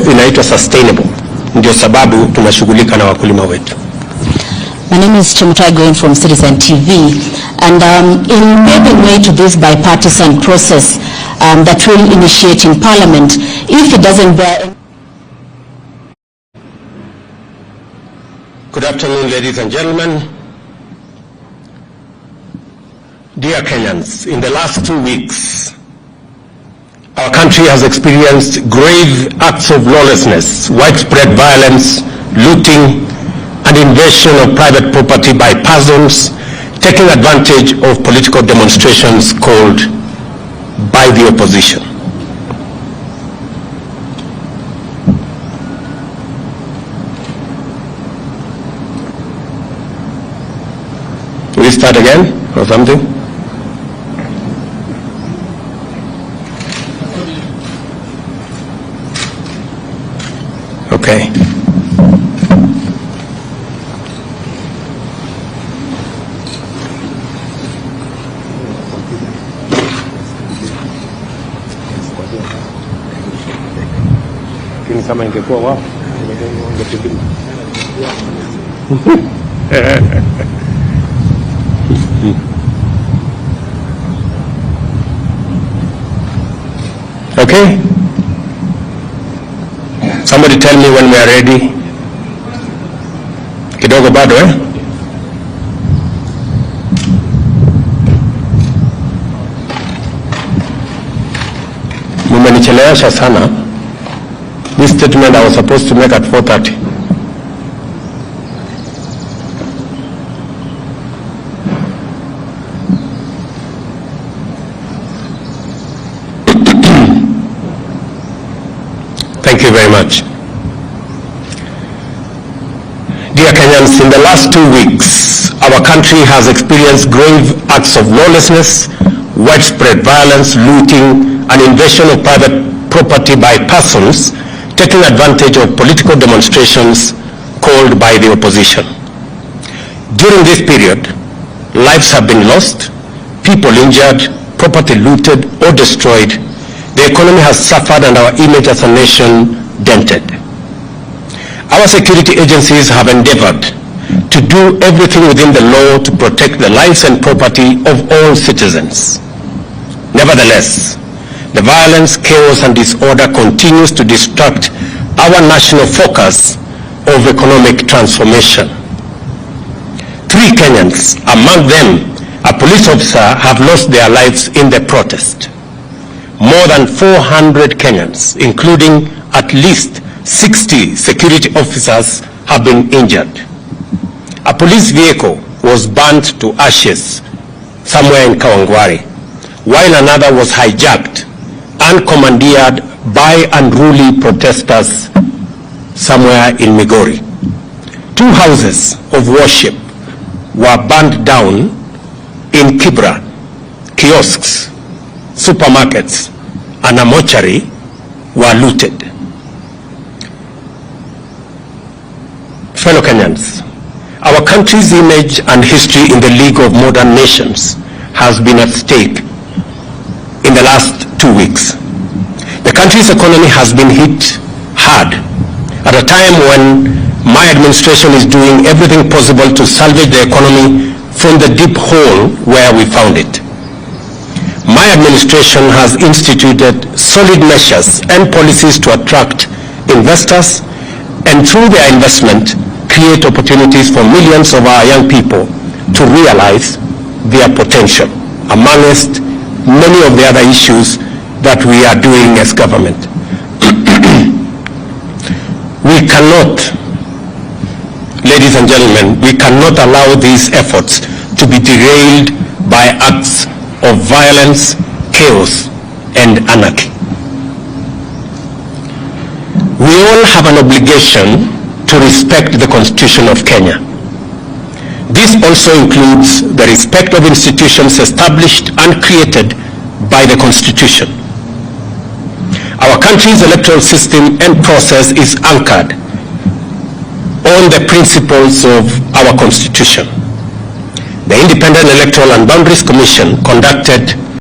inaitwa sustainable. Ndio sababu tunashughulika na wakulima wetu. My name is Chemutai going from Citizen TV, and in paving way to this bipartisan process that will initiate in Parliament, if it doesn't bear... Good afternoon, ladies and gentlemen. Dear Kenyans, in the last 2 weeks, our country has experienced grave acts of lawlessness, widespread violence, looting, and invasion of private property by persons taking advantage of political demonstrations called by the opposition. Will we start again or something? Okay. Kama ingekuwa wao Okay. Somebody tell me when we are ready. Kidogo bado Mumenichelewesha sana. This statement I was supposed to make at 4:30. Thank you very much. Dear Kenyans, in the last 2 weeks, our country has experienced grave acts of lawlessness, widespread violence, looting, and invasion of private property by persons taking advantage of political demonstrations called by the opposition. During this period, lives have been lost, people injured, property looted or destroyed. The economy has suffered and our image as a nation dented. Our security agencies have endeavored to do everything within the law to protect the lives and property of all citizens. Nevertheless, the violence, chaos, and disorder continues to distract our national focus of economic transformation. 3 Kenyans, among them a police officer, have lost their lives in the protest. More than 400 Kenyans, including at least 60 security officers, have been injured. A police vehicle was burnt to ashes somewhere in Kawangware, while another was hijacked and commandeered by unruly protesters somewhere in Migori. 2 houses of worship were burned down in Kibra. Kiosks, supermarkets, and a mortuary were looted. Fellow Kenyans, our country's image and history in the League of Modern Nations has been at stake in the last 2 weeks. The country's economy has been hit hard at a time when my administration is doing everything possible to salvage the economy from the deep hole where we found it. My administration has instituted solid measures and policies to attract investors and through their investment create opportunities for millions of our young people to realize their potential, amongst many of the other issues that we are doing as government. We cannot, ladies and gentlemen, we cannot allow these efforts to be derailed by acts of violence, chaos, and anarchy. We all have an obligation to respect the Constitution of Kenya. This also includes the respect of institutions established and created by the Constitution. Our country's electoral system and process is anchored on the principles of our Constitution. The Independent Electoral and Boundaries Commission conducted